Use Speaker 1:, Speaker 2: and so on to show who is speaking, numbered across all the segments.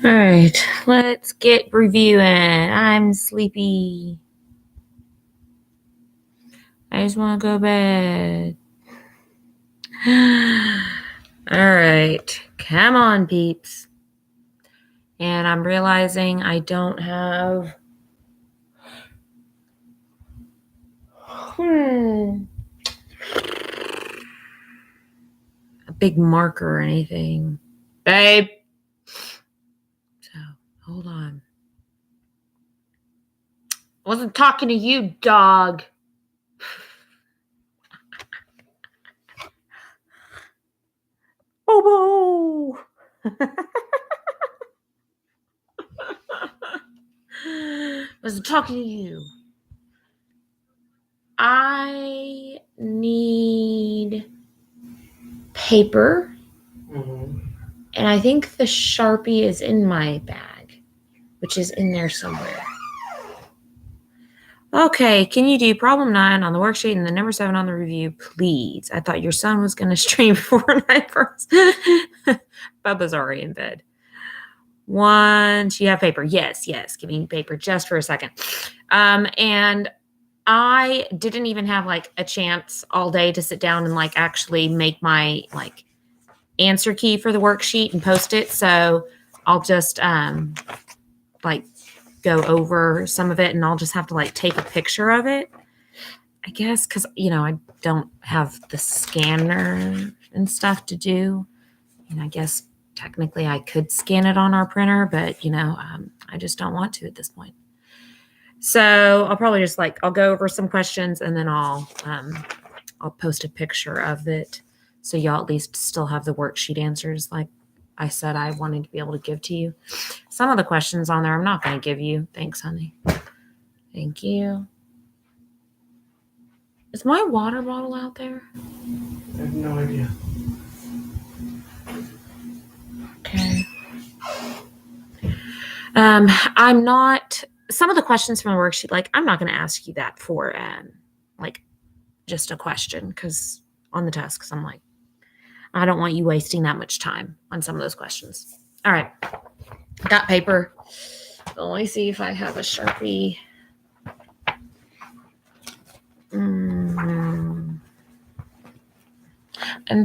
Speaker 1: All right, let's get reviewing. I'm sleepy. I just want to go to bed. All right, come on, peeps. And I'm realizing I don't have a big marker or anything. Babe. So, hold on. I wasn't talking to you, dog. Bobo. Wasn't talking to you. I need paper. And I think the Sharpie is in my bag, which is in there somewhere. Okay, can you do problem 9 on the worksheet and the number 7 on the review, please? I thought your son was going to stream Fortnite first. Bubba's already in bed. 1, do you have paper? Yes. Give me paper just for a second. And I didn't even have like a chance all day to sit down and like actually make my like answer key for the worksheet and post it. So I'll just like go over some of it and I'll just have to like take a picture of it, I guess, because I don't have the scanner and stuff to do. And I guess technically I could scan it on our printer, but I just don't want to at this point. So I'll probably just I'll go over some questions and then I'll post a picture of it. So y'all at least still have the worksheet answers like I said I wanted to be able to give to you. Some of the questions on there I'm not going to give you. Thanks, honey. Thank you. Is my water bottle out there?
Speaker 2: I have no idea.
Speaker 1: Okay. I'm not... Some of the questions from the worksheet, I'm not going to ask you that for, just a question because on the test, because I'm I don't want you wasting that much time on some of those questions. All right. Got paper. Let me see if I have a Sharpie. I'm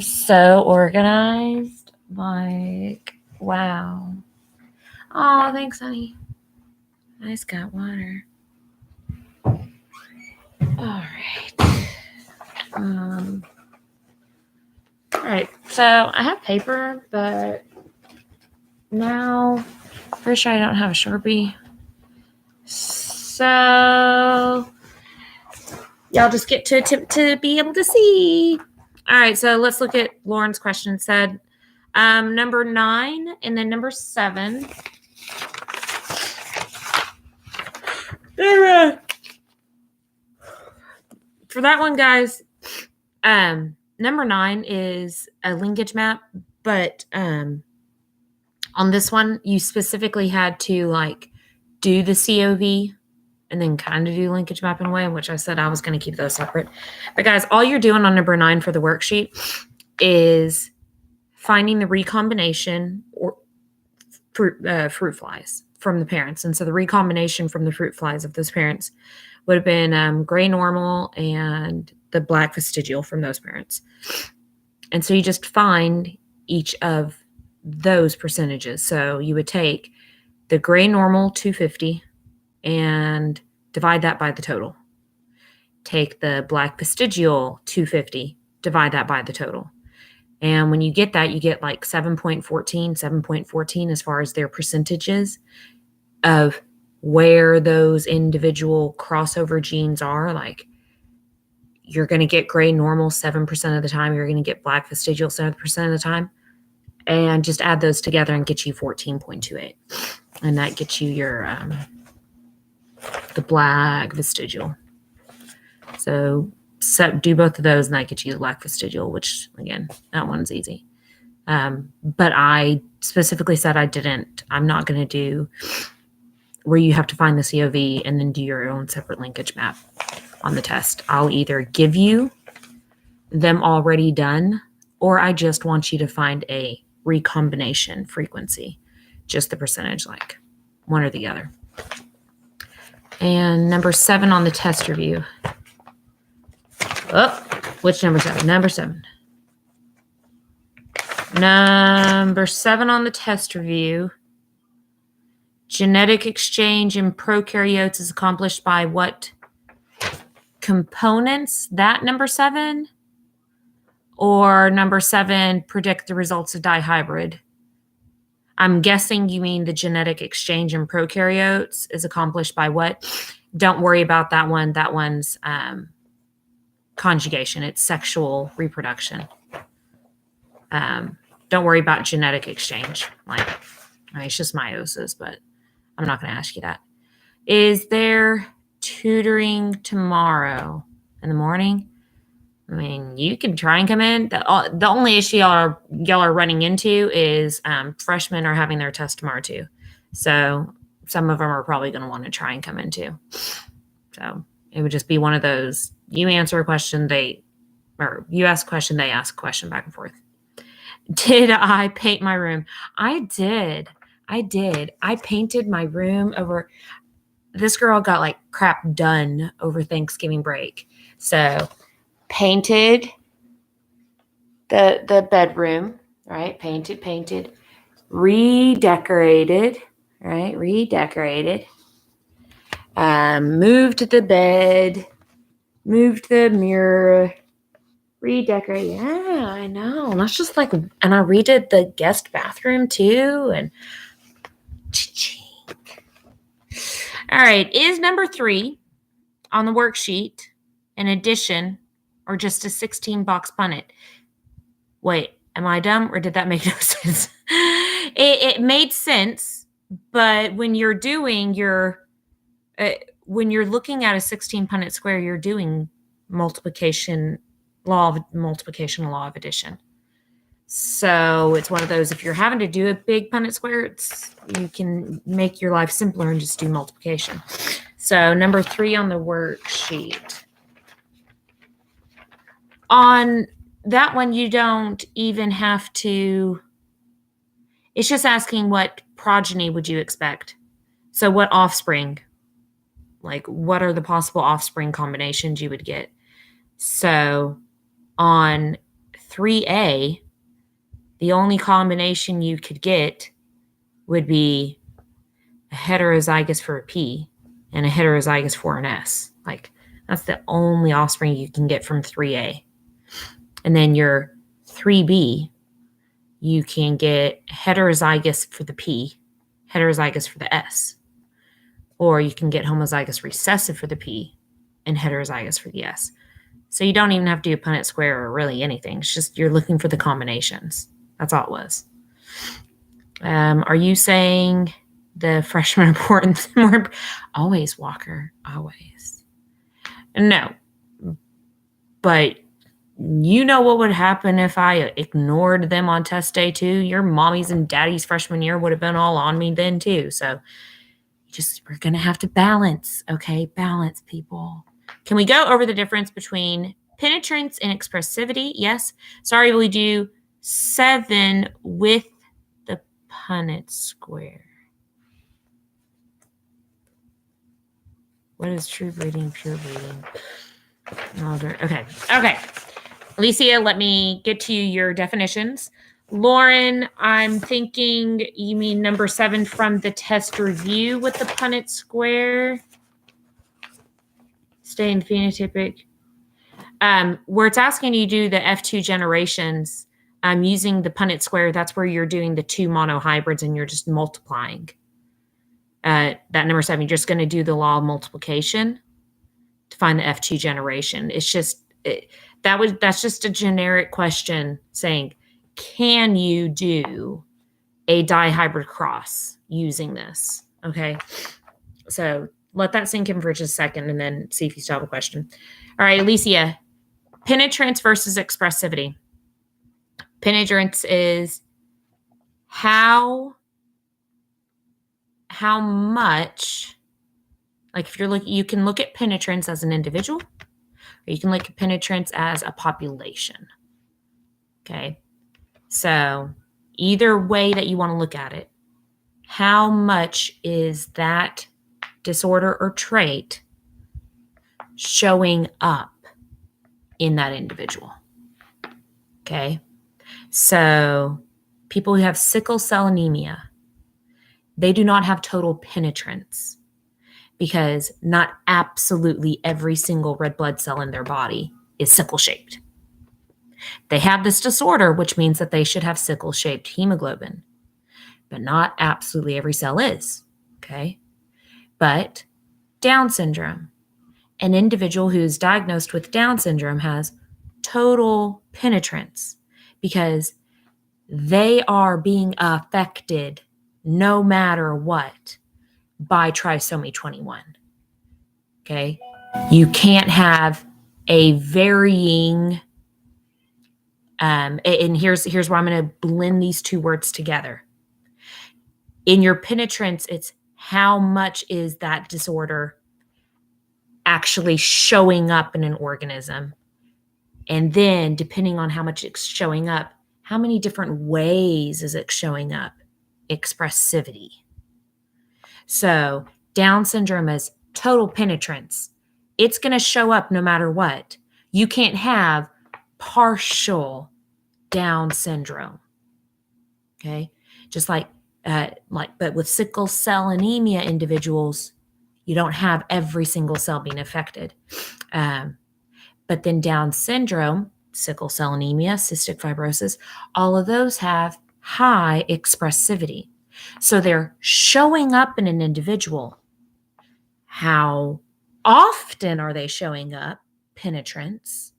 Speaker 1: so organized. Wow. Oh, thanks, honey. I just got water. All right. All right, so I have paper, but now pretty sure I don't have a Sharpie. So y'all just get to attempt to be able to see. All right, so let's look at Lauren's question. It said number 9 and then number 7. For that one, guys, number 9 is a linkage map, but on this one, you specifically had to do the COV and then kind of do linkage map in a way, in which I said I was going to keep those separate. But guys, all you're doing on number 9 for the worksheet is finding the recombination or fruit flies from the parents. And so the recombination from the fruit flies of those parents would have been gray normal and the black vestigial from those parents. And so you just find each of those percentages. So you would take the gray normal 250 and divide that by the total. Take the black vestigial 250, divide that by the total. And when you get that, you get 7.14 as far as their percentages of where those individual crossover genes are. You're going to get gray normal 7% of the time. You're going to get black vestigial 7% of the time. And just add those together and get you 14.28. And that gets you your the black vestigial. So do both of those and that gets you the black vestigial, which, again, that one's easy. But I specifically said I'm not going to do where you have to find the COV and then do your own separate linkage map on the test. I'll either give you them already done, or I just want you to find a recombination frequency just the percentage, like one or the other. And number 7 on the test review. Oh, which number 7? Number 7. Number 7 on the test review. Genetic exchange in prokaryotes is accomplished by what components? That number 7? Or number 7, predict the results of dihybrid? I'm guessing you mean the genetic exchange in prokaryotes is accomplished by what? Don't worry about that one. That one's conjugation. It's sexual reproduction. Don't worry about genetic exchange. It's just meiosis, but I'm not going to ask you that. Is there tutoring tomorrow in the morning? I mean, you can try and come in. The only issue y'all are running into is freshmen are having their test tomorrow too. So some of them are probably going to want to try and come in too. So it would just be one of those, you answer a question, you ask a question, they ask a question, back and forth. Did I paint my room? I did. I painted my room over. This girl got like crap done over Thanksgiving break. So painted the bedroom, right? Painted, redecorated, right? Moved the bed, moved the mirror, redecorated. Yeah, I know. And that's just like, and I redid the guest bathroom too. And all right, is number 3 on the worksheet an addition or just a 16-box Punnett? Wait, am I dumb or did that make no sense? It made sense, but when you're doing when you're looking at a 16 Punnett square, you're doing law of addition. So it's one of those, if you're having to do a big Punnett square, you can make your life simpler and just do multiplication. So number 3 on the worksheet. On that one, you don't even have to, it's just asking what progeny would you expect? So what offspring? Like, what are the possible offspring combinations you would get? So on 3A, the only combination you could get would be a heterozygous for a P and a heterozygous for an S. Like, that's the only offspring you can get from 3A. And then your 3B, you can get heterozygous for the P, heterozygous for the S. Or you can get homozygous recessive for the P and heterozygous for the S. So you don't even have to do a Punnett square or really anything. It's just you're looking for the combinations. That's all it was. Are you saying the freshman important? Always, Walker, always. No. But you know what would happen if I ignored them on test day 2? Your mommy's and daddy's freshman year would have been all on me then too. So we're going to have to balance, okay? Balance, people. Can we go over the difference between penetrance and expressivity? Yes. Sorry, we do 7 with the Punnett square. What is true breeding, pure breeding? Okay. Alicia, let me get to your definitions. Lauren, I'm thinking you mean number 7 from the test review with the Punnett square. Stay in phenotypic. Where it's asking you to do the F2 generations using the Punnett square, that's where you're doing the 2 monohybrids and you're just multiplying. That number 7, you're just going to do the law of multiplication to find the F2 generation. It's just, that's just a generic question saying, can you do a dihybrid cross using this? Okay. So let that sink in for just a second and then see if you still have a question. All right, Alicia, penetrance versus expressivity. Penetrance is how much, like if you're looking, you can look at penetrance as an individual, or you can look at penetrance as a population. Okay. So either way that you want to look at it, how much is that disorder or trait showing up in that individual? Okay. So people who have sickle cell anemia, they do not have total penetrance because not absolutely every single red blood cell in their body is sickle shaped. They have this disorder, which means that they should have sickle shaped hemoglobin, but not absolutely every cell is. Okay. But Down syndrome, an individual who's diagnosed with Down syndrome has total penetrance because they are being affected no matter what by trisomy 21. Okay. You can't have a varying, and here's where I'm going to blend these two words together. In your penetrance, it's how much is that disorder actually showing up in an organism. And then depending on how much it's showing up, how many different ways is it showing up? Expressivity. So Down syndrome is total penetrance. It's going to show up no matter what. You can't have partial Down syndrome. Okay. Just but with sickle cell anemia individuals, you don't have every single cell being affected. But then Down syndrome, sickle cell anemia, cystic fibrosis, all of those have high expressivity. So they're showing up in an individual. How often are they showing up? Penetrance.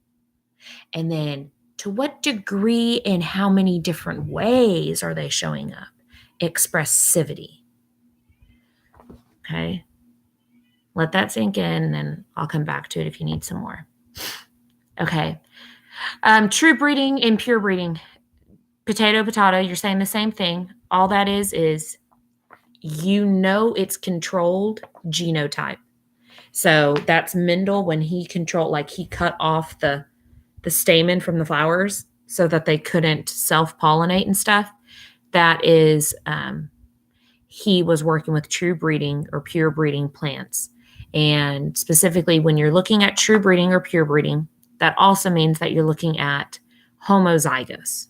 Speaker 1: And then to what degree and how many different ways are they showing up? Expressivity. Okay. Let that sink in, and then I'll come back to it if you need some more. Okay. True breeding and pure breeding. Potato, you're saying the same thing. All that is it's controlled genotype. So that's Mendel when he he cut off the stamen from the flowers so that they couldn't self-pollinate and stuff. That is, he was working with true breeding or pure breeding plants. And specifically, when you're looking at true breeding or pure breeding, that also means that you're looking at homozygous.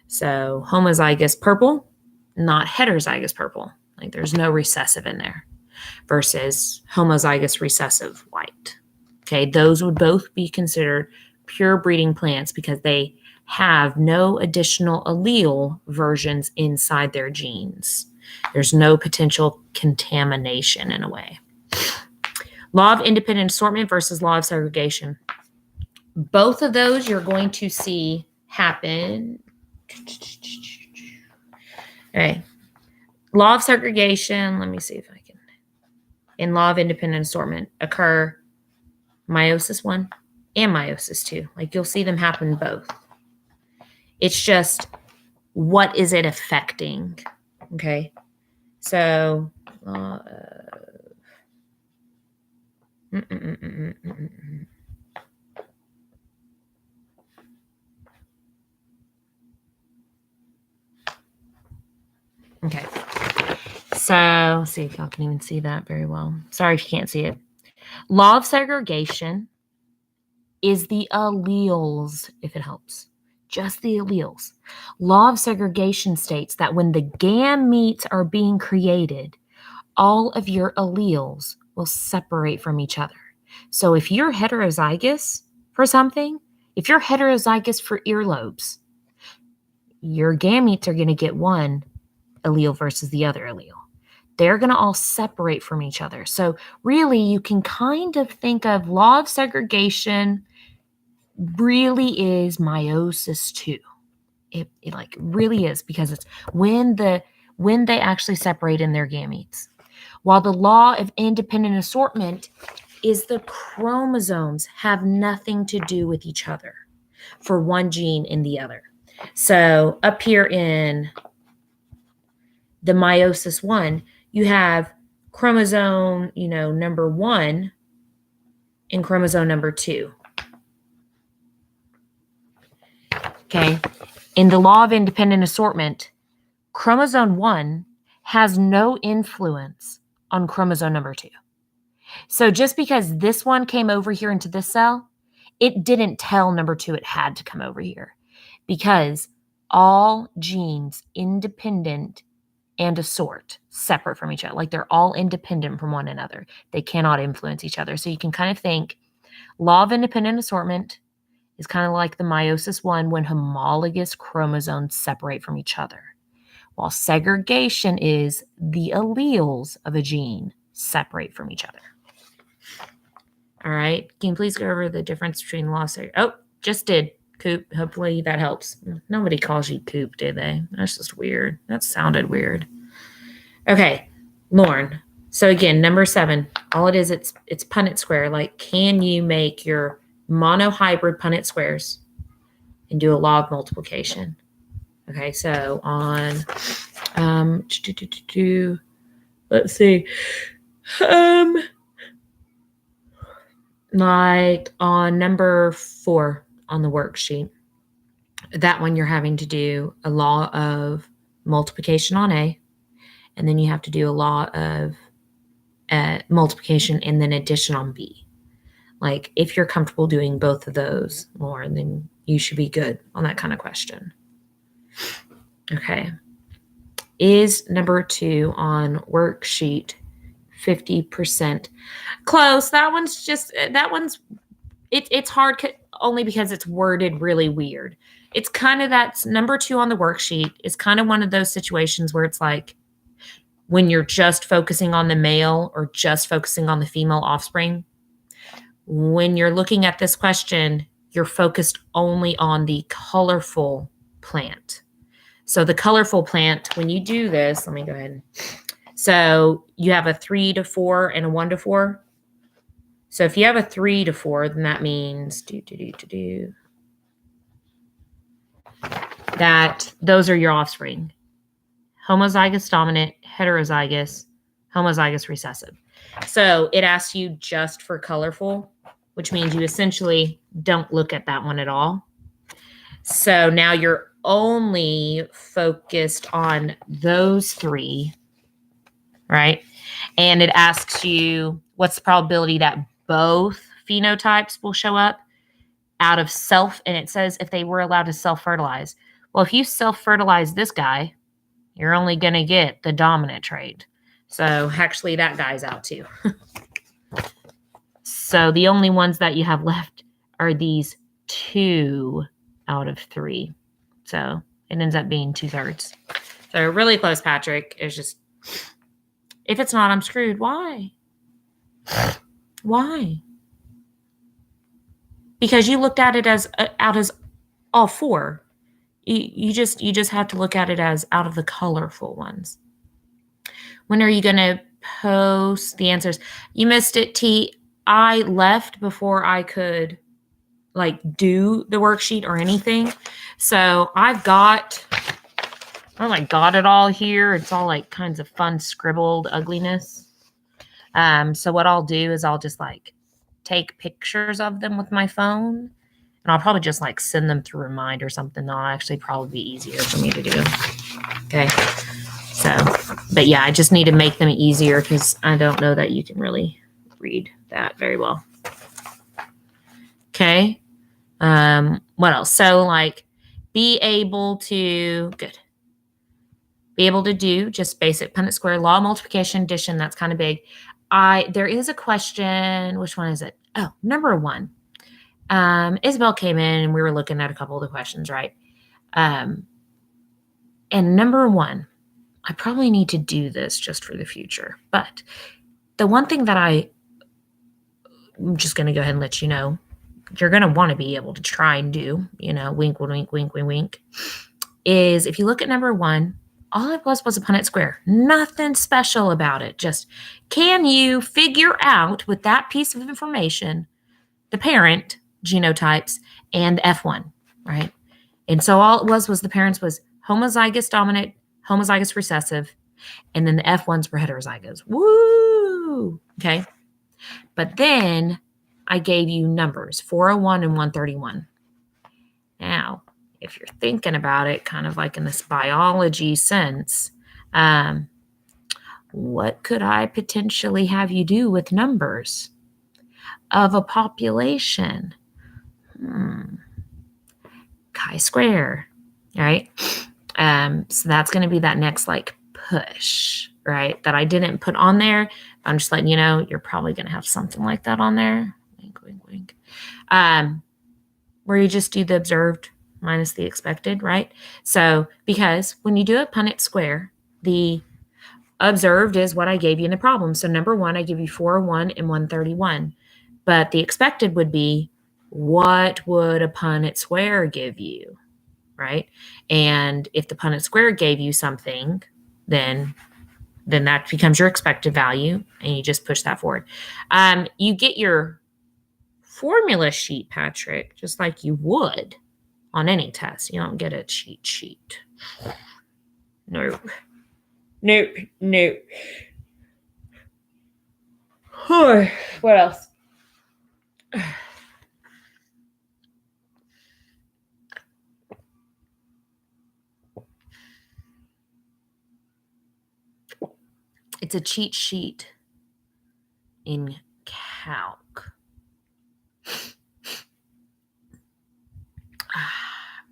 Speaker 1: So homozygous purple, not heterozygous purple. Like there's no recessive in there versus homozygous recessive white. Okay, those would both be considered pure breeding plants because they have no additional allele versions inside their genes. There's no potential contamination in a way. Law of independent assortment versus law of segregation. Both of those you're going to see happen. Okay. Law of segregation, let me see if I can. In law of independent assortment occur meiosis 1 and meiosis 2. Like you'll see them happen both. It's just, what is it affecting? Okay. So, okay. So, see if y'all can even see that very well. Sorry if you can't see it. Law of segregation is the alleles, if it helps. Just the alleles. Law of segregation states that when the gametes are being created, all of your alleles will separate from each other. So if you're heterozygous for something, if you're heterozygous for earlobes, your gametes are going to get one allele versus the other allele. They're going to all separate from each other. So really, you can kind of think of law of segregation really is meiosis 2. It like really is, because it's when they actually separate in their gametes. While the law of independent assortment is the chromosomes have nothing to do with each other for one gene and the other. So up here in the meiosis 1, you have chromosome, number 1 and chromosome number 2. Okay. In the law of independent assortment, chromosome 1 has no influence on chromosome number 2. So just because this one came over here into this cell, it didn't tell number 2 it had to come over here, because all genes independent and assort separate from each other. Like they're all independent from one another. They cannot influence each other. So you can kind of think law of independent assortment is kind of like the meiosis one when homologous chromosomes separate from each other, while segregation is the alleles of a gene separate from each other. All right. Can you please go over the difference between law of segregation? Oh, just did. Coop. Hopefully that helps. Nobody calls you Coop, do they? That's just weird. That sounded weird. Okay, Lauren. So again, number 7, all it is, it's Punnett square. Like, can you make your monohybrid Punnett squares and do a law of multiplication? Okay, so on, let's see, like on number 4 on the worksheet, that one you're having to do a law of multiplication on A, and then you have to do a law of multiplication and then addition on B. Like, if you're comfortable doing both of those, Lauren, then you should be good on that kind of question. Okay. Is number 2 on worksheet 50%? Close. It's hard only because it's worded really weird. It's kind of that's number 2 on the worksheet is kind of one of those situations where it's like when you're just focusing on the male or just focusing on the female offspring. When you're looking at this question, you're focused only on the colorful plant. So the colorful plant, when you do this, let me go ahead. So you have a 3 to 4 and a 1 to 4. So if you have a 3 to 4, then that means that those are your offspring. Homozygous dominant, heterozygous, homozygous recessive. So it asks you just for colorful, which means you essentially don't look at that one at all. So now you're only focused on those 3, right? And it asks you what's the probability that both phenotypes will show up out of self, and it says if they were allowed to self-fertilize. Well, if you self-fertilize this guy, you're only going to get the dominant trait. So actually that guy's out too. So the only ones that you have left are these 2 out of 3. So it ends up being 2/3. So really close, Patrick. It's just, if it's not, I'm screwed. Why? Why? Because you looked at it as out as all 4. You just have to look at it as out of the colorful ones. When are you going to post the answers? You missed it, T. I left before I could do the worksheet or anything. So I got it all here. It's all like kinds of fun scribbled ugliness. So what I'll do is I'll just take pictures of them with my phone, and I'll probably just send them through Remind or something. That'll actually probably be easier for me to do. Okay. So, but yeah, I just need to make them easier because I don't know that you can really read that very well. Okay. What else? So be able to do just basic Punnett square, law of multiplication, addition. That's kind of big. There is a question. Which one is it? Oh, number 1. Isabel came in and we were looking at a couple of the questions, right? And number 1, I probably need to do this just for the future. But the one thing that I'm just going to go ahead and let you know, you're going to want to be able to try and do, wink, wink, wink, wink, wink, is if you look at number 1, all it was a Punnett square. Nothing special about it. Just, can you figure out with that piece of information the parent genotypes and F1, right? And so all it was the parents was homozygous dominant, homozygous recessive, and then the F1s were heterozygous. Woo! Okay. But then I gave you numbers, 401 and 131. Now, if you're thinking about it kind of like in this biology sense, what could I potentially have you do with numbers of a population? Chi-square, right? So that's going to be that next like push, right? That I didn't put on there. I'm just letting you know, you're probably going to have something like that on there. Wink, wink, wink. Where you just do the observed minus the expected, right? So because when you do a Punnett square, the observed is what I gave you in the problem. So number one, I give you 401 and 131. But the expected would be, what would a Punnett square give you, right? And if the Punnett square gave you something, then that becomes your expected value, and you just push that forward. You get your formula sheet, Patrick, just like you would on any test. You don't get a cheat sheet. Nope. Nope. Nope. What else? It's a cheat sheet in calc.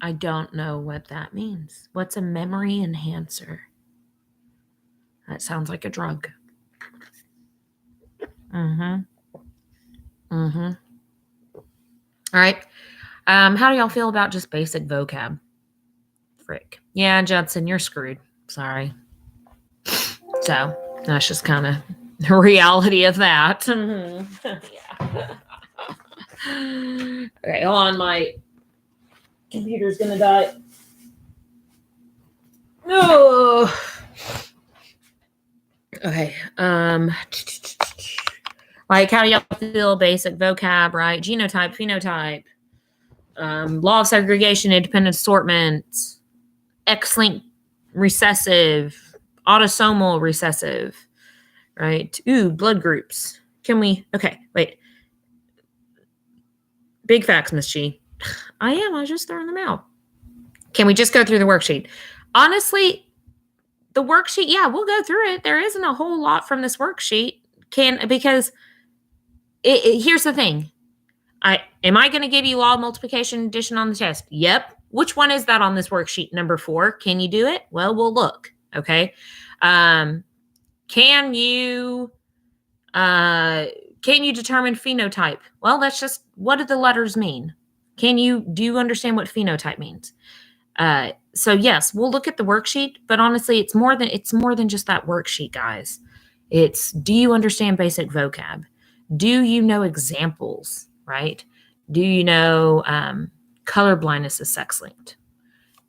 Speaker 1: I don't know what that means. What's a memory enhancer? That sounds like a drug. All right. How do y'all feel about just basic vocab? Frick. Yeah, Judson, you're screwed. Sorry. So that's just kind of the reality of that. Yeah. Okay, hold on. My computer's gonna die. No. Okay. Like, how do y'all feel basic vocab, right? Genotype, phenotype, law of segregation, independent assortment, X-linked recessive, autosomal recessive, right? Ooh, blood groups. Can we? Okay, wait. Big facts, Miss G. I was just throwing them out. Can we just go through the worksheet? Honestly, the worksheet, yeah, we'll go through it. There isn't a whole lot from this worksheet. Because here's the thing. Am I going to give you law of multiplication addition on the test? Yep. Which one is that on this worksheet? Number 4. Can you do it? Well, we'll look. Okay. Can you determine phenotype? Well, that's just, what do the letters mean? Do you understand what phenotype means? So yes, we'll look at the worksheet, but honestly, it's more than just that worksheet, guys. It's, do you understand basic vocab? Do you know examples, right? Do you know color blindness is sex linked?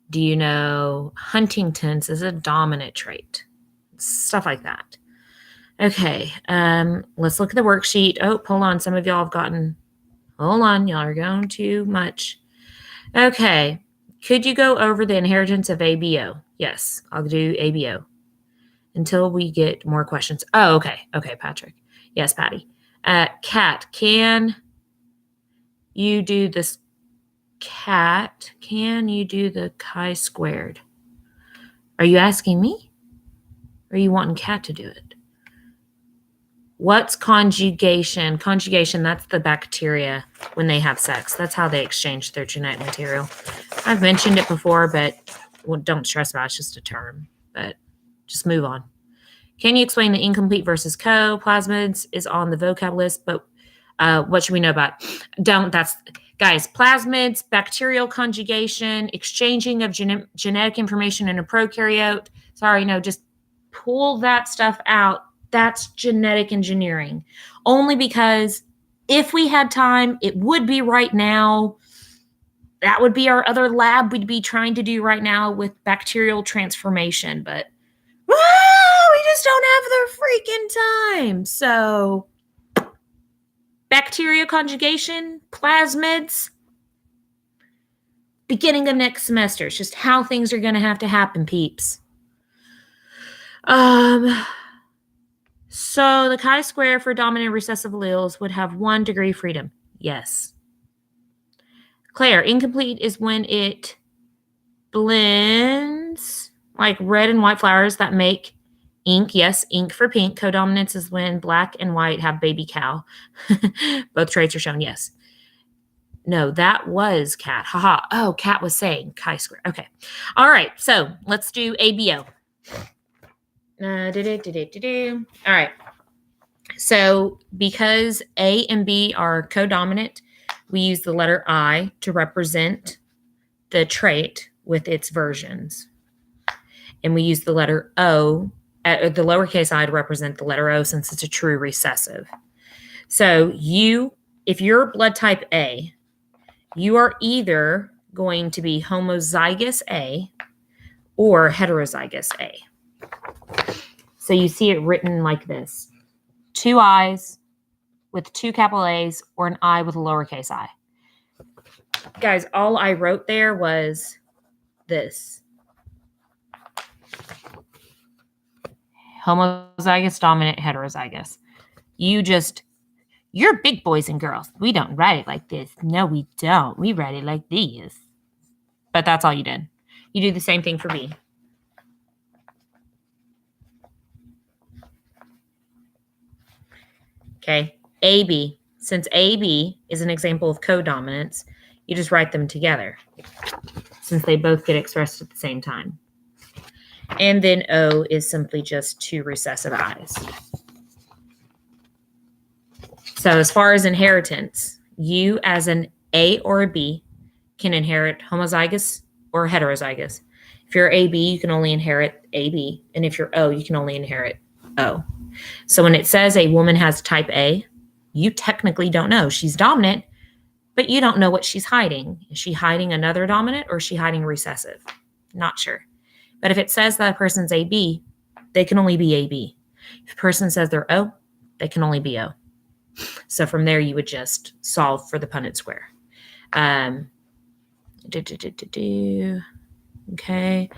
Speaker 1: Do you know Huntington's is a dominant trait? Stuff like that. Okay, let's look at the worksheet. Oh, hold on. Some of y'all have gotten, hold on. Y'all are going too much. Okay. Could you go over the inheritance of ABO? Yes, I'll do ABO until we get more questions. Oh, okay. Okay, Patrick. Yes, Patty. Cat, can you do this? Cat, can you do the chi-squared? Are you asking me? Or are you wanting Cat to do it? What's conjugation? Conjugation, that's the bacteria when they have sex. That's how they exchange their genetic material. I've mentioned it before, but don't stress about it. It's just a term. But just move on. Can you explain the incomplete versus co? Plasmids is on the vocab list, but what should we know about? Guys, plasmids, bacterial conjugation, exchanging of genetic information in a prokaryote. Sorry, no, just pull that stuff out. That's genetic engineering. Only because if we had time, it would be right now. That would be our other lab we'd be trying to do right now with bacterial transformation. But we just don't have the freaking time. So bacteria conjugation, plasmids, beginning of next semester. It's just how things are going to have to happen, peeps. So the chi-square for dominant recessive alleles would have 1 degree freedom. Yes. Claire, incomplete is when it blends like red and white flowers that make Ink, yes, ink for pink. Codominance is when black and white have baby cow. Both traits are shown, yes. No, that was cat. Haha. Oh, cat was saying chi-square. Okay. All right. So let's do ABO. All right. So because A and B are codominant, we use the letter I to represent the trait with its versions. And we use the letter O, the lowercase I, to represent the letter O since it's a true recessive. So if you're blood type A, you are either going to be homozygous A or heterozygous A. So you see it written like this: 2 I's with 2 capital A's, or an I with a lowercase I. Guys, all I wrote there was this: homozygous, dominant, heterozygous. You're big boys and girls. We don't write it like this. No, we don't. We write it like these. But that's all you did. You do the same thing for B. Okay, AB. Since AB is an example of codominance, you just write them together since they both get expressed at the same time. And then O is simply just 2 recessive I's. So as far as inheritance, you as an A or a B can inherit homozygous or heterozygous. If you're AB, you can only inherit AB. And if you're O, you can only inherit O. So when it says a woman has type A, you technically don't know. She's dominant, but you don't know what she's hiding. Is she hiding another dominant or is she hiding recessive? Not sure. But if it says that a person's AB, they can only be AB. If a person says they're O, they can only be O. So from there, you would just solve for the Punnett square. Okay.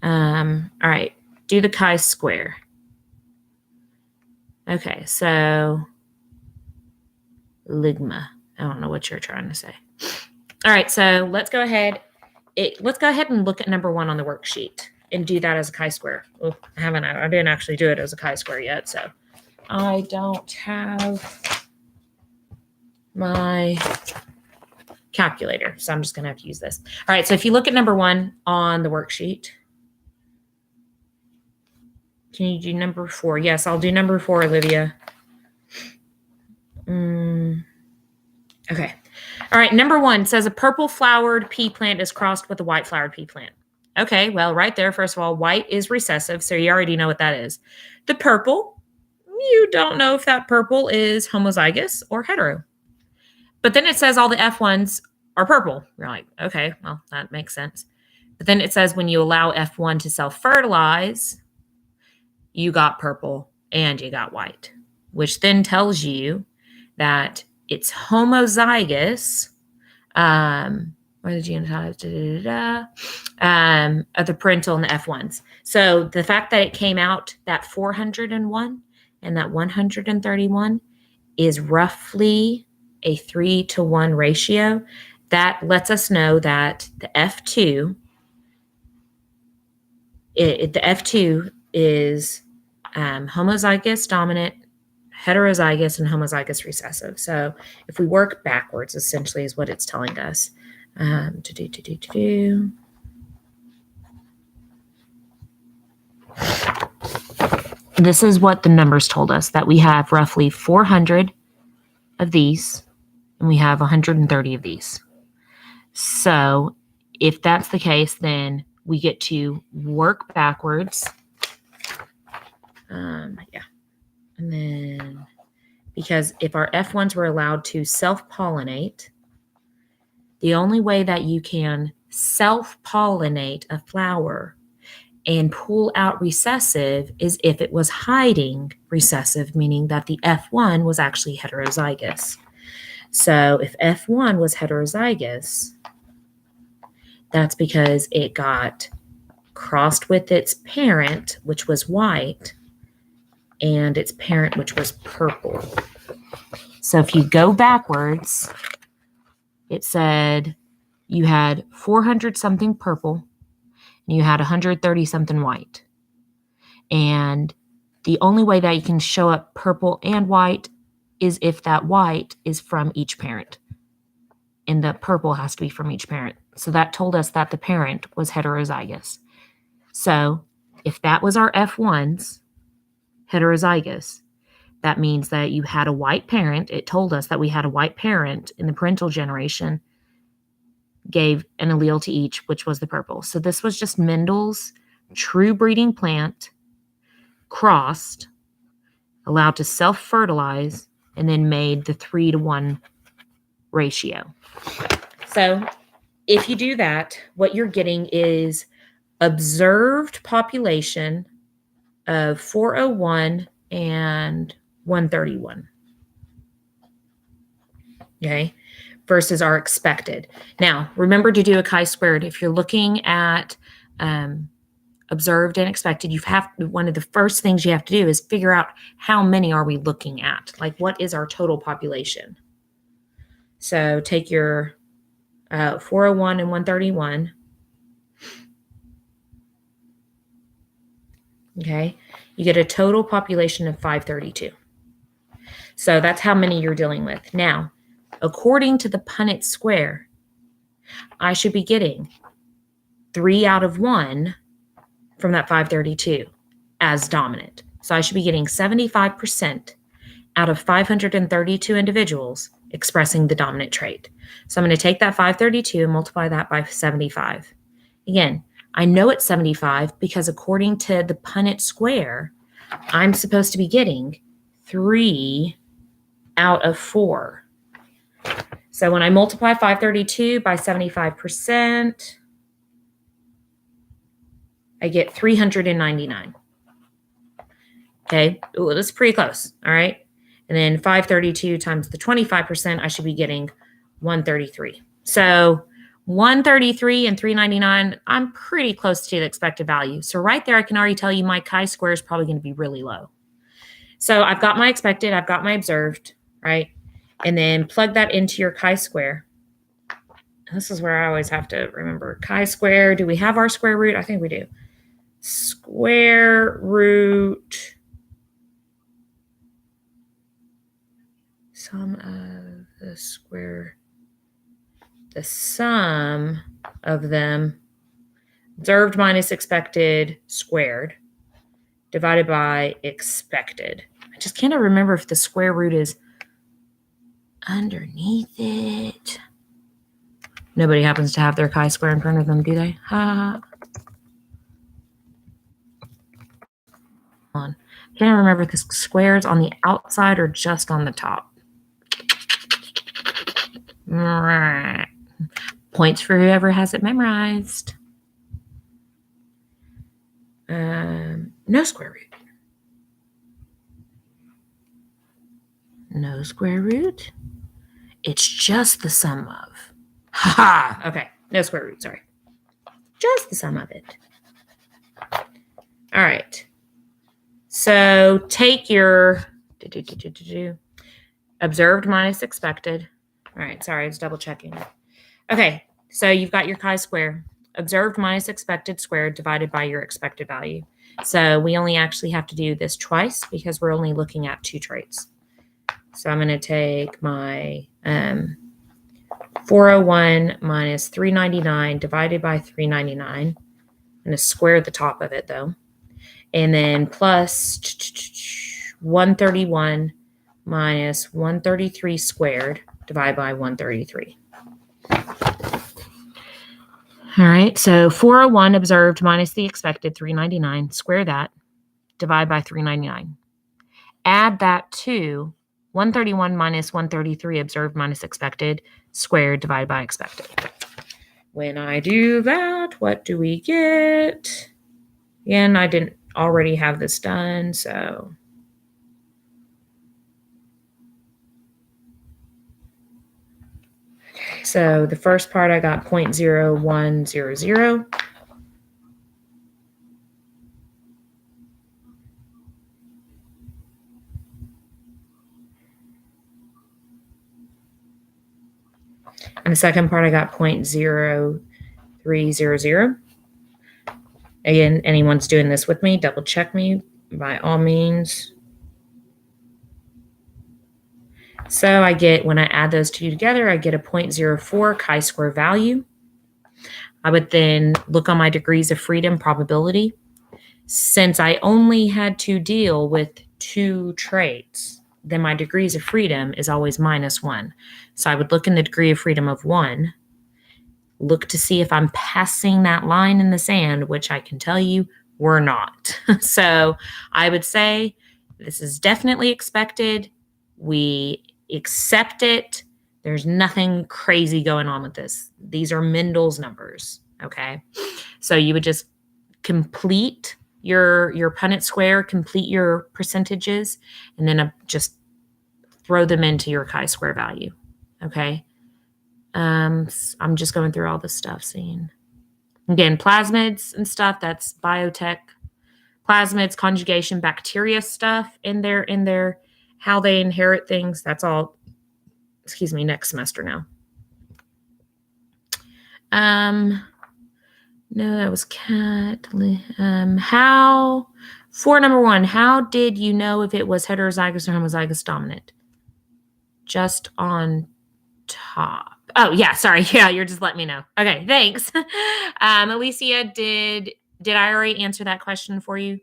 Speaker 1: All right. Do the chi-square. Okay, so ligma. I don't know what you're trying to say. All right, so let's go ahead. Let's go ahead and look at number 1 on the worksheet and do that as a chi-square. Oh, I didn't actually do it as a chi-square yet, so I don't have my calculator, so I'm just going to have to use this. All right, so if you look at number 1 on the worksheet, can you do number 4? Yes, I'll do number 4, Olivia. Okay. All right, number 1 says a purple flowered pea plant is crossed with a white flowered pea plant. Okay, well, right there, first of all, white is recessive, so you already know what that is. The purple, you don't know if that purple is homozygous or hetero. But then it says all the F1s are purple. You're like, okay, well, that makes sense. But then it says when you allow F1 to self-fertilize, you got purple and you got white, which then tells you that it's homozygous, where the genotype, of the parental and the F1s. So the fact that it came out that 401 and that 131 is roughly a 3-to-1 ratio. That lets us know that the F2, the F2 is homozygous dominant, heterozygous, and homozygous recessive. So if we work backwards, essentially is what it's telling us. This is what the numbers told us, that we have roughly 400 of these and we have 130 of these. So if that's the case, then we get to work backwards. Yeah. And then, because if our F1s were allowed to self-pollinate, the only way that you can self-pollinate a flower and pull out recessive is if it was hiding recessive, meaning that the F1 was actually heterozygous. So if F1 was heterozygous, that's because it got crossed with its parent, which was white, and its parent, which was purple. So if you go backwards, it said you had 400 something purple and you had 130 something white. And The only way that you can show up purple and white is if that white is from each parent. And the purple has to be from each parent. So that told us that the parent was heterozygous. So if that was our F1s, heterozygous, that means that you had a white parent. It told us that we had a white parent in the parental generation, gave an allele to each, which was the purple. So this was just Mendel's true breeding plant, crossed, allowed to self-fertilize, and then made the 3-to-1 ratio. So if you do that, what you're getting is observed population of 401 and 131. Okay, versus our expected. Now, remember to do a chi-squared. If you're looking at observed and expected, one of the first things you have to do is figure out how many are we looking at? Like, what is our total population? So take your 401 and 131. Okay, you get a total population of 532. So that's how many you're dealing with. Now, according to the Punnett square, I should be getting 3 out of 1 from that 532 as dominant. So I should be getting 75% out of 532 individuals expressing the dominant trait. So I'm going to take that 532 and multiply that by 75. Again, I know it's 75 because according to the Punnett square, I'm supposed to be getting 3 out of 4. So when I multiply 532 by 75%, I get 399. Okay, ooh, that's pretty close, all right? And then 532 times the 25%, I should be getting 133. So 133 and 399, I'm pretty close to the expected value. So right there, I can already tell you my chi-square is probably going to be really low. So I've got my expected, I've got my observed, right? And then plug that into your chi-square. This is where I always have to remember chi-square. Do we have our square root? I think we do. Square root sum of the square, the sum of them, observed minus expected squared, divided by expected. I just cannot remember if the square root is underneath it. Nobody happens to have their chi-square in front of them, do they? Ha. On. Can't remember if the squares on the outside or just on the top. Points for whoever has it memorized. No square root. No square root. It's just the sum of. Ha ha. Okay. No square root. Sorry. Just the sum of it. All right. So take your observed minus expected. All right. Sorry. I was double checking. Okay. So you've got your chi-square. Observed minus expected squared divided by your expected value. So we only actually have to do this twice because we're only looking at 2 traits. So I'm going to take my 401 minus 399 divided by 399. I'm going to square the top of it, though. And then plus 131 minus 133 squared divided by 133. All right, so 401 observed minus the expected 399, square that, divide by 399. Add that to 131 minus 133 observed minus expected, squared, divided by expected. When I do that, what do we get? Again, I didn't already have this done, so. Okay, so the first part I got 0.0100. And the second part I got 0.0300. Again, anyone's doing this with me, double check me. by all means. So I get, when I add those two together, I get a 0.04 chi-square value. I would then look on my degrees of freedom probability. Since I only had to deal with 2 traits, then my degrees of freedom is always -1. So I would look in the degree of freedom of 1, look to see if I'm passing that line in the sand, which I can tell you we're not. So I would say this is definitely expected. We accept it. There's nothing crazy going on with this. These are Mendel's numbers, okay? So you would just complete your Punnett square, complete your percentages, and then just throw them into your chi-square value, okay? I'm just going through all this stuff, seeing. Again, plasmids and stuff, that's biotech. Plasmids, conjugation, bacteria stuff in their how they inherit things. That's all, next semester now. No, that was cat. For number 1, how did you know if it was heterozygous or homozygous dominant? Just on top. Oh, yeah, sorry. Yeah, you're just letting me know. Okay, thanks. Alicia, did I already answer that question for you?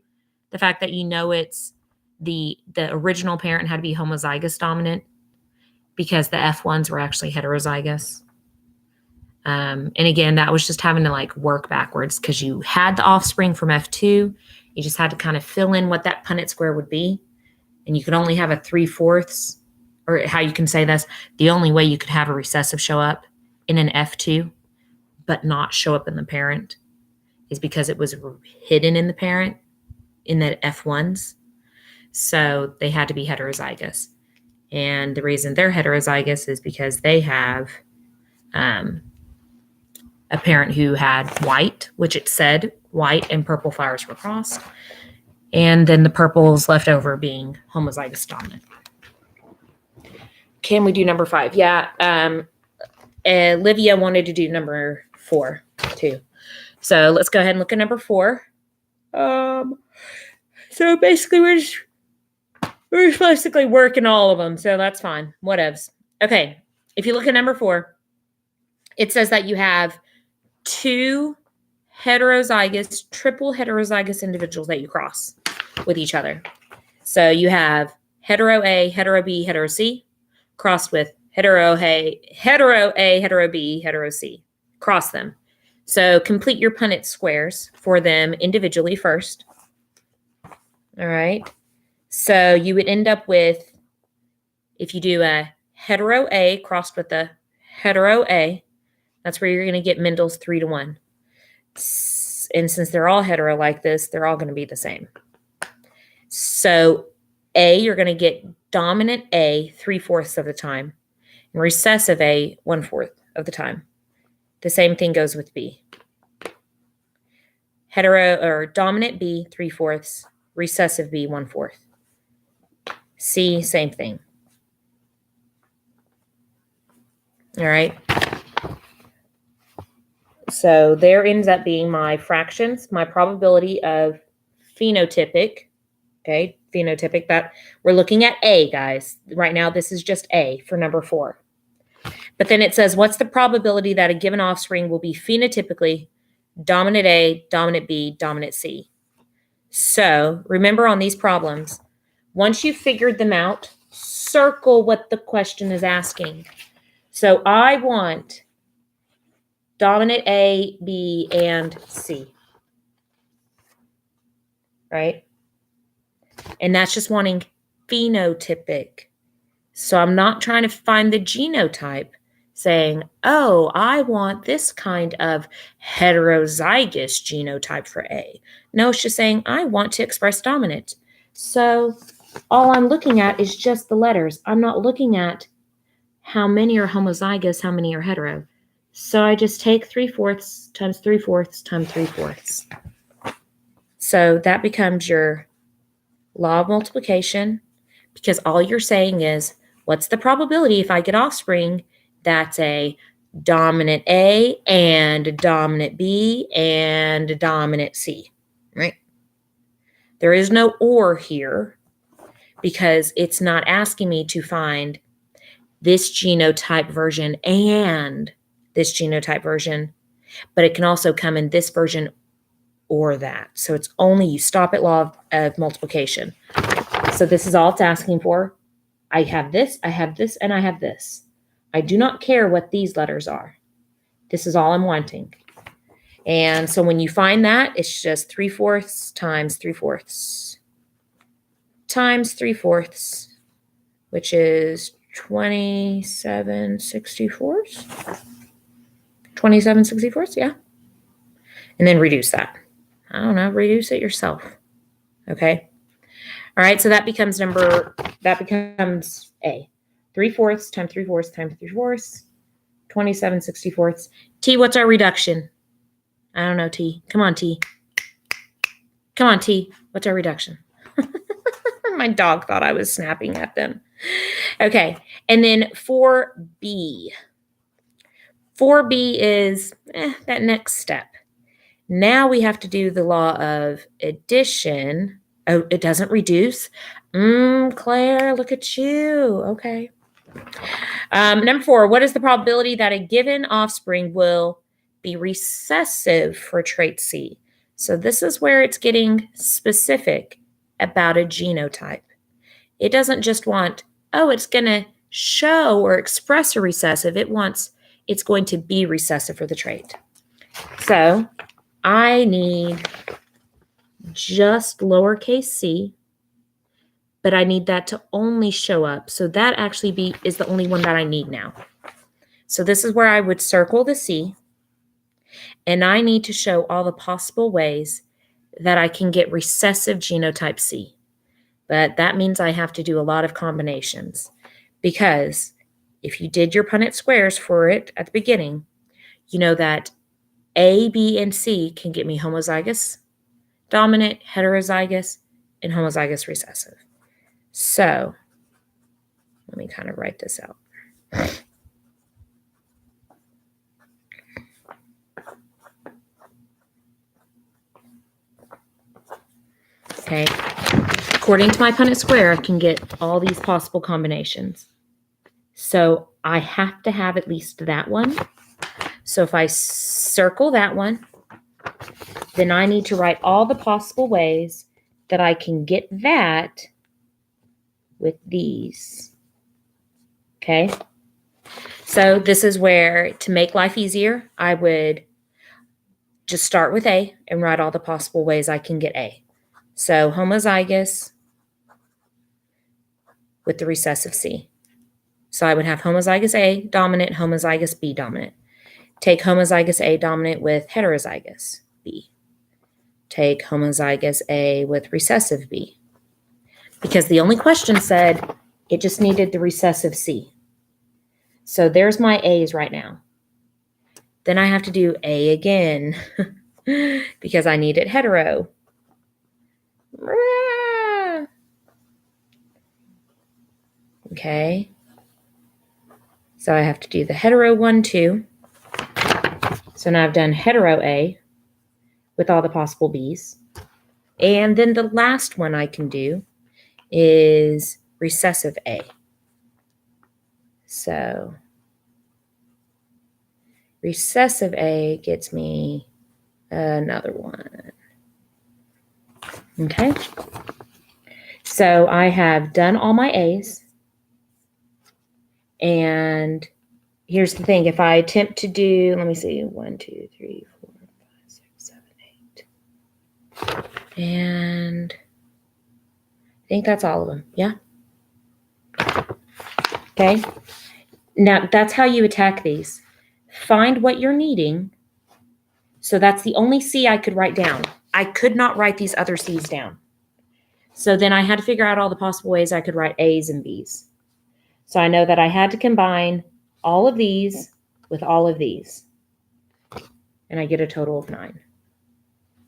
Speaker 1: The fact that you know it's the original parent had to be homozygous dominant because the F1s were actually heterozygous. And again, that was just having to like work backwards because you had the offspring from F2. You just had to kind of fill in what that Punnett square would be. And you could only have a 3/4, or how you can say this, the only way you could have a recessive show up in an F2 but not show up in the parent is because it was hidden in the parent in the F1s. So they had to be heterozygous. And the reason they're heterozygous is because they have a parent who had white, which it said white and purple flowers were crossed. And then the purples left over being homozygous dominant. Can we do number 5? Yeah. Olivia wanted to do number 4 too. So let's go ahead and look at number 4. So basically we're just basically working all of them. So that's fine. Whatevs. Okay. If you look at number 4, it says that you have 2 heterozygous, triple heterozygous individuals that you cross with each other. So you have hetero A, hetero B, hetero C, crossed with hetero A, hetero B, hetero C. Cross them. So complete your Punnett squares for them individually first. All right. So you would end up with, if you do a hetero A crossed with a hetero A, that's where you're going to get Mendel's 3-to-1. And since they're all hetero like this, they're all going to be the same. So A, you're going to get dominant A 3/4 of the time, and recessive A 1/4 of the time. The same thing goes with B. Hetero or dominant B 3/4, recessive B 1/4. C, same thing. All right. So there ends up being my fractions, my probability of phenotypic. Okay, phenotypic, that we're looking at A, guys. Right now, this is just A for number 4. But then it says, what's the probability that a given offspring will be phenotypically dominant A, dominant B, dominant C? So remember on these problems, once you've figured them out, circle what the question is asking. So I want dominant A, B, and C, right? And that's just wanting phenotypic. So I'm not trying to find the genotype, saying, oh, I want this kind of heterozygous genotype for A. No, it's just saying, I want to express dominant. So all I'm looking at is just the letters. I'm not looking at how many are homozygous, how many are hetero. So I just take 3/4 times 3/4 times 3/4. So that becomes your law of multiplication, because all you're saying is, what's the probability if I get offspring that's a dominant A and a dominant B and a dominant C, right? There is no or here because it's not asking me to find this genotype version and this genotype version, but it can also come in this version or that. So it's only, you stop at law of multiplication. So this is all it's asking for. I have this, and I have this. I do not care what these letters are. This is all I'm wanting. And so when you find that, it's just 3/4 times 3/4 times 3/4, which is 27/64. 27/64, yeah. And then reduce that. I don't know, reduce it yourself. Okay. All right, so that becomes A. 3/4 times 3/4 times 3/4, 27/64. T, what's our reduction? I don't know, T. Come on, T. Come on, T. What's our reduction? My dog thought I was snapping at them. Okay, and then 4B. 4B is that next step. Now we have to do the law of addition. Oh, it doesn't reduce. Claire, look at you. Okay. Number 4, what is the probability that a given offspring will be recessive for trait C? So this is where it's getting specific about a genotype. It doesn't just want, oh, it's going to show or express a recessive. It wants it's going to be recessive for the trait. So I need just lowercase c, but I need that to only show up. So that actually is the only one that I need now. So this is where I would circle the C, and I need to show all the possible ways that I can get recessive genotype C. But that means I have to do a lot of combinations, because if you did your Punnett squares for it at the beginning, you know that A, B, and C can get me homozygous dominant, heterozygous, and homozygous recessive. So let me kind of write this out. Okay. According to my Punnett square, I can get all these possible combinations. So I have to have at least that one. So if I circle that one, then I need to write all the possible ways that I can get that with these. Okay. So this is where, to make life easier, I would just start with A and write all the possible ways I can get A. So homozygous with the recessive C. So I would have homozygous A dominant, homozygous B dominant. Take homozygous A dominant with heterozygous B. Take homozygous A with recessive B. Because the only question said it just needed the recessive C. So there's my A's right now. Then I have to do A again because I need it hetero. Okay. So I have to do the hetero one too. So now I've done hetero A with all the possible B's. And then the last one I can do is recessive A. So recessive A gets me another one. Okay. So I have done all my A's. And here's the thing. If I attempt to do, let me see, 1, 2, 3, 4, 5, 6, 7, 8. And I think that's all of them. Yeah. Okay. Now that's how you attack these. Find what you're needing. So that's the only C I could write down. I could not write these other C's down. So then I had to figure out all the possible ways I could write A's and B's. So I know that I had to combine all of these with all of these. And I get a total of 9.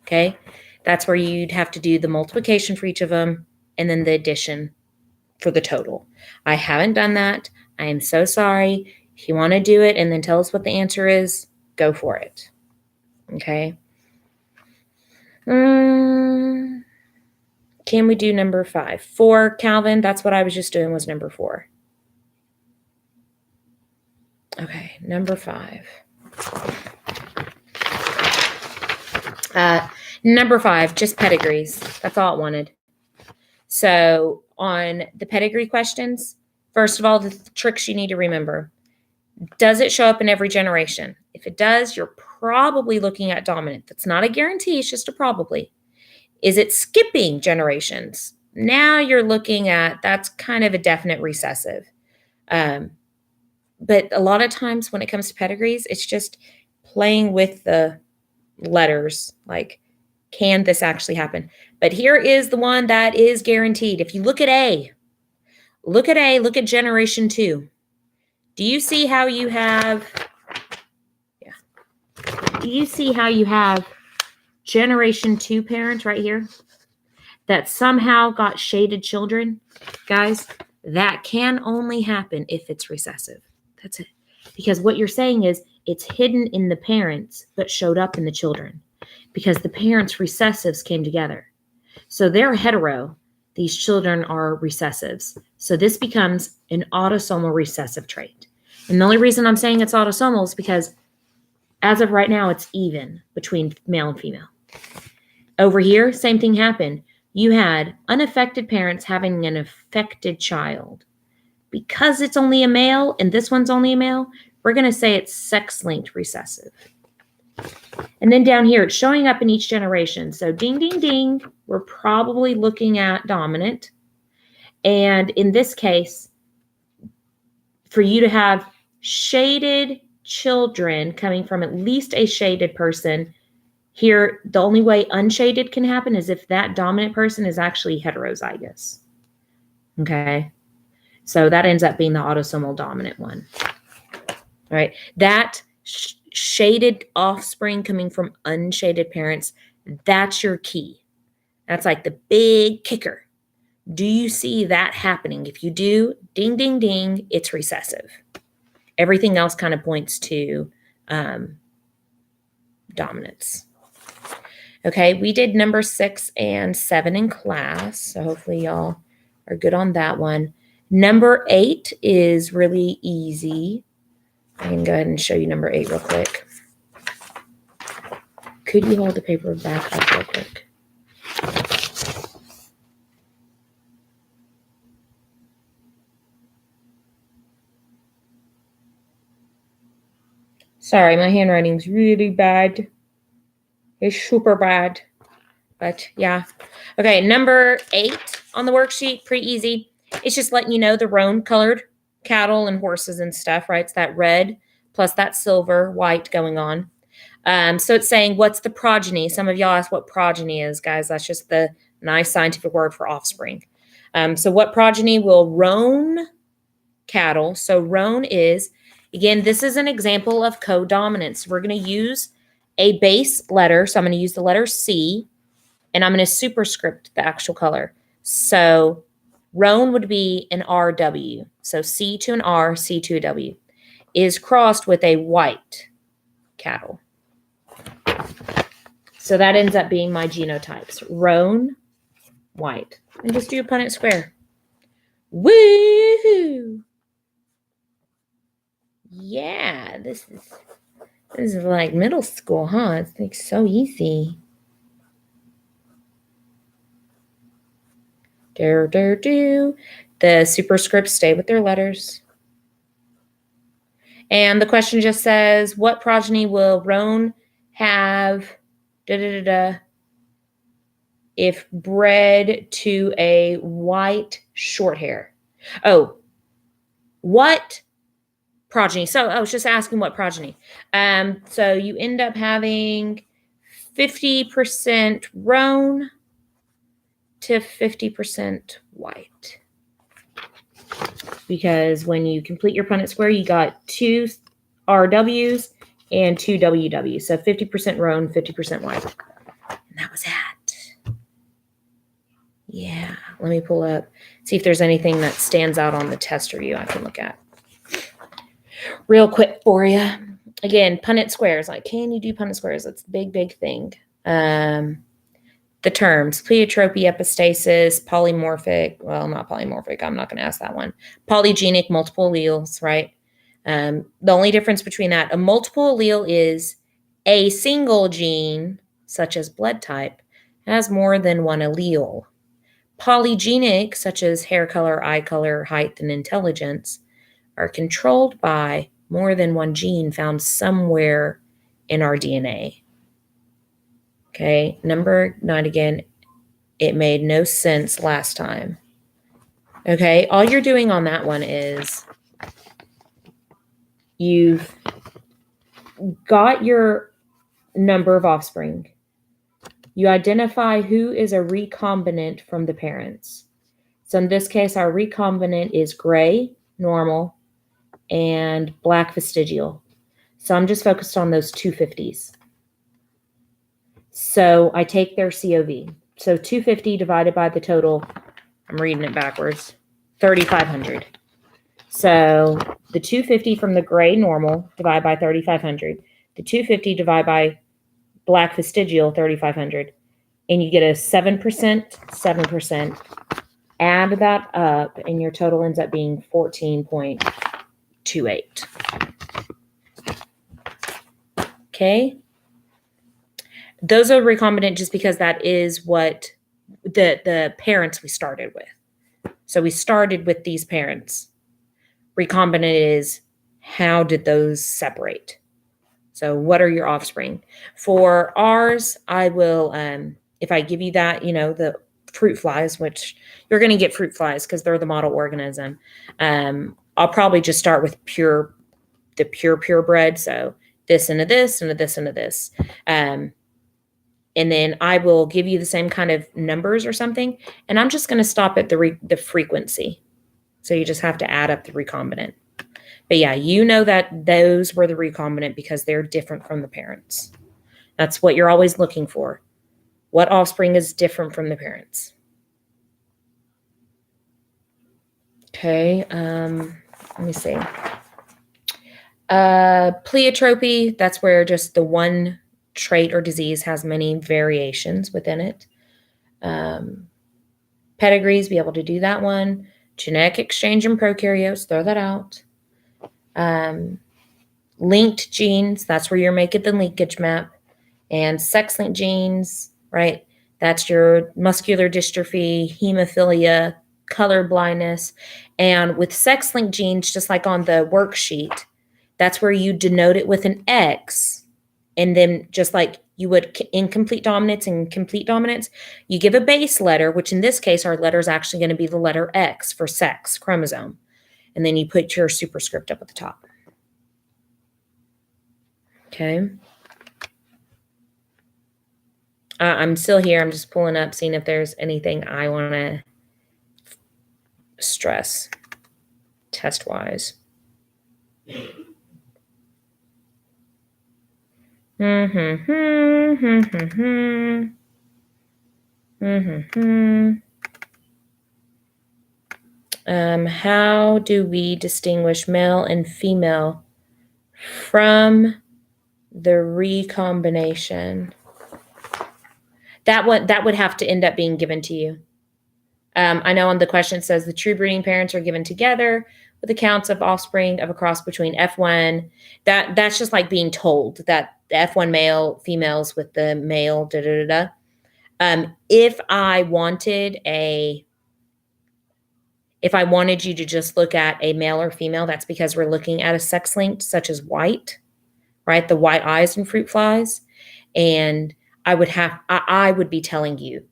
Speaker 1: Okay? That's where you'd have to do the multiplication for each of them and then the addition for the total. I haven't done that. I am so sorry. If you want to do it and then tell us what the answer is, go for it. Okay? Can we do number 5? 4, Calvin, that's what I was just doing was number 4. Okay, number 5. Number 5, just pedigrees. That's all it wanted. So on the pedigree questions, first of all, the tricks you need to remember. Does it show up in every generation? If it does, you're probably looking at dominant. That's not a guarantee, it's just a probably. Is it skipping generations? Now you're looking at, that's kind of a definite recessive. But a lot of times when it comes to pedigrees, it's just playing with the letters, like, can this actually happen? But here is the one that is guaranteed. If you look at look at generation 2. Do you see how you have, do you see how you have generation 2 parents right here that somehow got shaded children? Guys, that can only happen if it's recessive. That's it. Because what you're saying is it's hidden in the parents, but showed up in the children. Because the parents' recessives came together. So they're hetero. These children are recessives. So this becomes an autosomal recessive trait. And the only reason I'm saying it's autosomal is because as of right now, it's even between male and female. Over here, same thing happened. You had unaffected parents having an affected child. Because it's only a male and this one's only a male, we're going to say it's sex-linked recessive. And then down here, it's showing up in each generation. So ding, ding, ding, we're probably looking at dominant. And in this case, for you to have shaded children coming from at least a shaded person, here, the only way unshaded can happen is if that dominant person is actually heterozygous. Okay? So that ends up being the autosomal dominant one. All right? That shaded offspring coming from unshaded parents, that's your key. That's like the big kicker. Do you see that happening? If you do, ding, ding, ding, it's recessive. Everything else kind of points to dominance. Okay, we did number 6 and 7 in class, so hopefully y'all are good on that one. Number 8 is really easy. I can go ahead and show you number 8 real quick. Could you hold the paper back up real quick? Sorry, my handwriting's really bad. It's super bad. But yeah. Okay, number 8 on the worksheet, pretty easy. It's just letting you know the roan colored cattle and horses and stuff, right? It's that red plus that silver, white going on. So it's saying, what's the progeny? Some of y'all ask what progeny is, guys. That's just the nice scientific word for offspring. So what progeny will roan cattle? So roan is, again, this is an example of codominance. We're going to use a base letter. So I'm going to use the letter C, and I'm going to superscript the actual color. So roan would be an RW. So C to an R, C to a W, is crossed with a white cattle. So that ends up being my genotypes. Roan, white. And just do a Punnett square. Woo! Yeah, this is like middle school, huh? It's like so easy. The superscripts stay with their letters. And the question just says, what progeny will roan have if bred to a white short hair? Oh, what progeny? So I was just asking what progeny. So you end up having 50% roan to 50% white. Because when you complete your Punnett square, you got 2 RWs and 2 WWs. So 50% roan, 50% white. And that was that. Yeah, let me pull up, see if there's anything that stands out on the test review I can look at real quick for you. Again, Punnett squares. Like, can you do Punnett squares? That's a big, big thing. the terms pleiotropy, epistasis, polymorphic. Well, not polymorphic. I'm not going to ask that one. Polygenic, multiple alleles, right? The only difference between that, a multiple allele is a single gene, such as blood type, has more than one allele. Polygenic, such as hair color, eye color, height, and intelligence, are controlled by more than one gene found somewhere in our DNA. Okay, number 9 again. It made no sense last time. Okay, all you're doing on that one is you've got your number of offspring. You identify who is a recombinant from the parents. So in this case, our recombinant is gray, normal, and black vestigial. So I'm just focused on those 250s. So I take their COV. So 250 divided by the total, I'm reading it backwards, 3,500. So the 250 from the gray normal divide by 3,500. The 250 divide by black vestigial, 3,500. And you get a 7%, 7%. Add that up, and your total ends up being 14.28. Okay? Those are recombinant just because that is what the parents we started with. So we started with these parents. Recombinant is how did those separate? So what are your offspring? For ours, I will, if I give you that, the fruit flies, which you're going to get fruit flies because they're the model organism. I'll probably just start with pure purebred. So this and a this and a this and a this. And then I will give you the same kind of numbers or something. And I'm just going to stop at the frequency. So you just have to add up the recombinant. But yeah, you know that those were the recombinant because they're different from the parents. That's what you're always looking for. What offspring is different from the parents? Okay, let me see. Pleiotropy, that's where just the one trait or disease has many variations within it. Pedigrees, be able to do that one. Genetic exchange in prokaryotes, throw that out. Linked genes, that's where you're making the linkage map. And sex-linked genes, right? That's your muscular dystrophy, hemophilia, color blindness. And with sex-linked genes, just like on the worksheet, that's where you denote it with an X. And then just like you would in complete dominance and complete dominance, you give a base letter, which in this case, our letter is actually going to be the letter X for sex, chromosome. And then you put your superscript up at the top. Okay. I'm still here. I'm just pulling up, seeing if there's anything I want to stress test-wise. How do we distinguish male and female from the recombination? That would have to end up being given to you. I know on the question it says the true breeding parents are given together with accounts of offspring of a cross between F1. That's just like being told that the F1 male females with the male If I wanted you to just look at a male or female, that's because we're looking at a sex linked, such as white, right? The white eyes in fruit flies. And I would be telling you,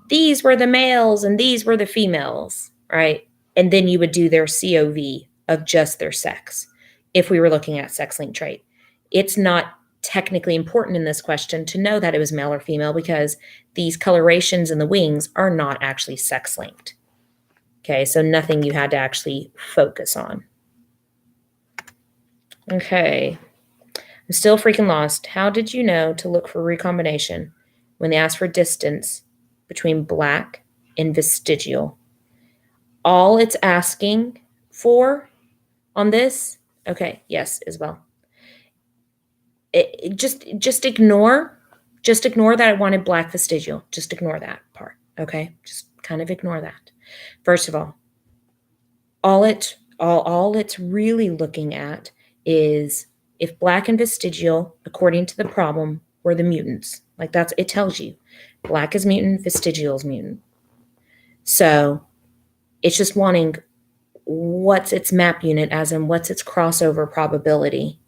Speaker 1: these were the males and these were the females, right? And then you would do their COV of just their sex if we were looking at sex-linked trait. It's not technically important in this question to know that it was male or female because these colorations in the wings are not actually sex-linked. Okay, so nothing you had to actually focus on. Okay, I'm still freaking lost. How did you know to look for recombination when they asked for distance between black and vestigial? All it's asking for on this, okay, yes, Isabel. Just ignore Just ignore that I wanted black vestigial. Just ignore that part, okay? Just kind of ignore that. First of all it's really looking at is if black and vestigial, according to the problem, were the mutants. Like that's, it tells you black is mutant, vestigial is mutant. So it's just wanting what's its map unit, as in what's its crossover probability.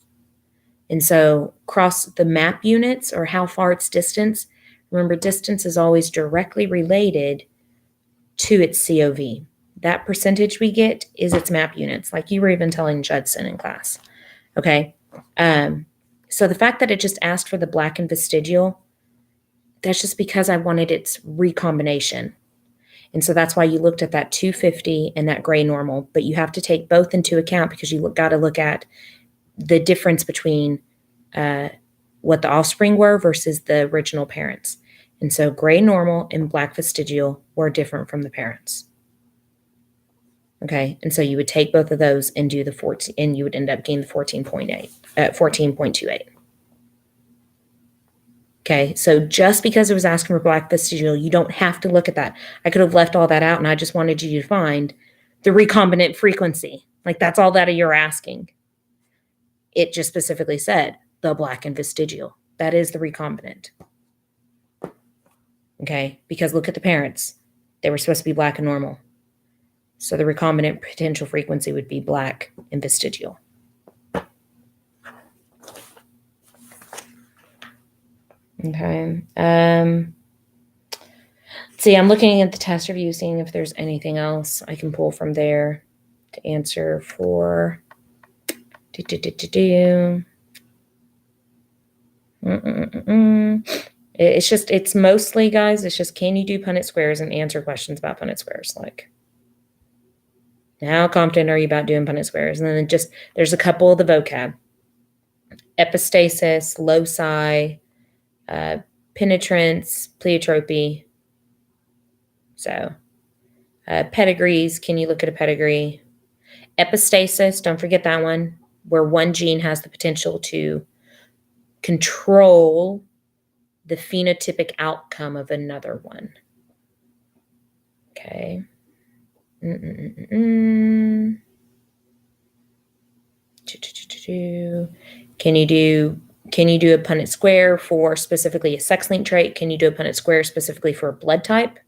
Speaker 1: And so cross the map units, or how far its distance. Remember, distance is always directly related to its COV. That percentage we get is its map units, like you were even telling Judson in class. Okay. So the fact that it just asked for the black and vestigial, that's just because I wanted its recombination. And so that's why you looked at that 250 and that gray normal, but you have to take both into account because you got to look at the difference between what the offspring were versus the original parents. And so gray normal and black vestigial were different from the parents. Okay, and so you would take both of those and do the 14, and you would end up getting the 14.28. Okay, so just because it was asking for black vestigial, you don't have to look at that. I could have left all that out, and I just wanted you to find the recombinant frequency. Like that's all that you're asking. It just specifically said the black and vestigial. That is the recombinant. Okay, because look at the parents. They were supposed to be black and normal. So the recombinant potential frequency would be black and vestigial. Okay. See, I'm looking at the test review, seeing if there's anything else I can pull from there to answer for. It's mostly, guys, it's just, can you do Punnett squares and answer questions about Punnett squares? Like, how confident are you about doing Punnett squares? And then just, there's a couple of the vocab. Epistasis, loci, penetrance, pleiotropy. So, pedigrees, can you look at a pedigree? Epistasis, don't forget that one, where one gene has the potential to control the phenotypic outcome of another one. Okay. Can you do a Punnett square for specifically a sex-linked trait? Can you do a Punnett square specifically for a blood type?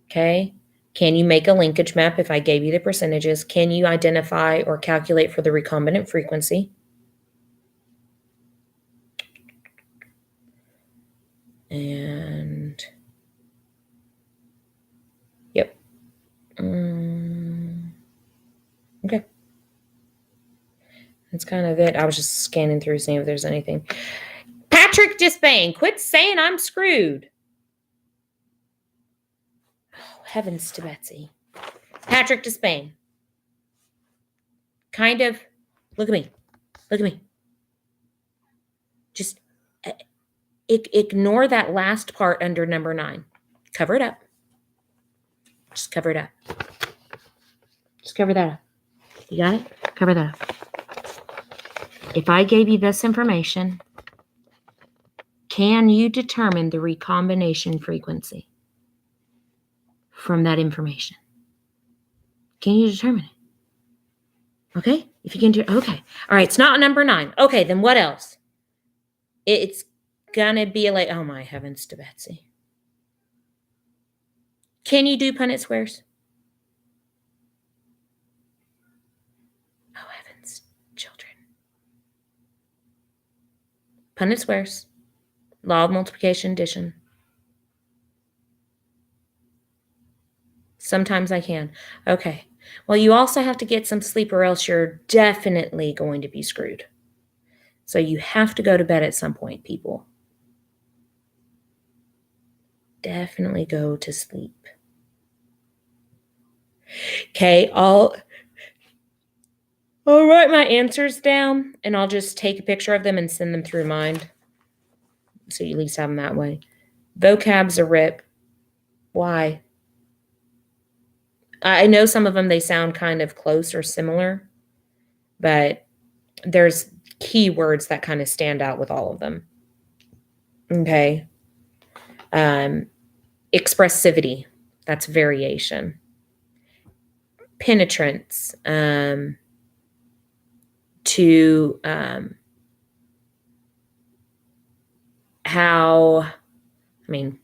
Speaker 1: Okay. Can you make a linkage map if I gave you the percentages? Can you identify or calculate for the recombinant frequency? And yep. Okay. That's kind of it. I was just scanning through, seeing if there's anything. Patrick Disbane, quit saying I'm screwed. Oh, heavens to Betsy. Patrick Disbane. Kind of, look at me. Look at me. Just ignore that last part under number 9. Cover it up. Just cover it up. Just cover that up. You got it? Cover that up. If I gave you this information, can you determine the recombination frequency from that information? Can you determine it? Okay? If you can do, okay. All right, it's not number 9. Okay, then what else? It's gonna be like, oh my heavens to Betsy. Can you do Punnett squares? Oh heavens, children. Punnett squares. Law of multiplication, addition. Sometimes I can. Okay. Well, you also have to get some sleep or else you're definitely going to be screwed. So you have to go to bed at some point, people. Definitely go to sleep. Okay, I'll write my answers down and I'll just take a picture of them and send them through Mind. So you at least have them that way. Vocab's a rip. Why? I know some of them, they sound kind of close or similar, but there's keywords that kind of stand out with all of them. Okay. Expressivity, that's variation. Penetrance, to how, I mean,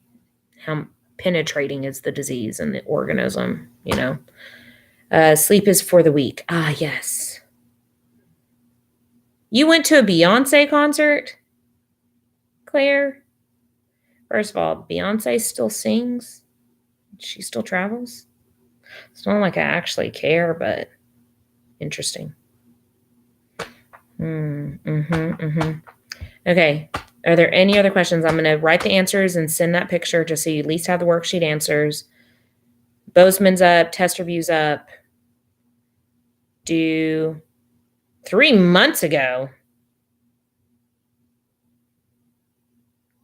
Speaker 1: how penetrating is the disease in the organism, you know. Sleep is for the weak. Ah, yes. You went to a Beyonce concert, Claire? First of all, Beyonce still sings. She still travels. It's not like I actually care, but interesting. Okay. Are there any other questions? I'm going to write the answers and send that picture just so you at least have the worksheet answers. Bozeman's up. Test review's up. Due 3 months ago.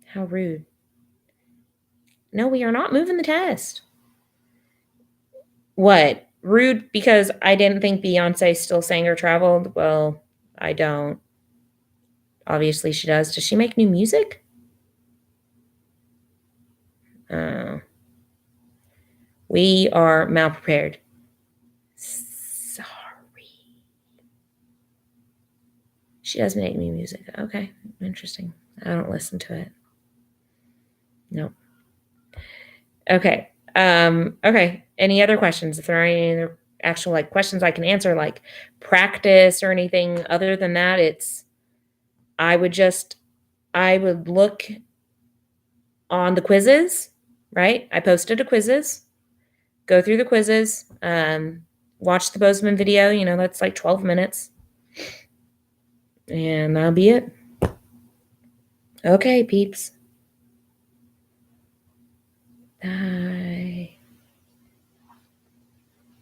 Speaker 1: How rude. No, we are not moving the test. What? Rude because I didn't think Beyonce still sang or traveled? Well, I don't. Obviously she does. Does she make new music? We are malprepared. Sorry. She does make new music. Okay, interesting. I don't listen to it. Nope. Okay. Okay. Any other questions? If there are any other actual like questions I can answer, like practice or anything other than that, I would look on the quizzes, right? I posted a quizzes. Go through the quizzes. Watch the Bozeman video. You know, that's like 12 minutes. And that'll be it. Okay, peeps.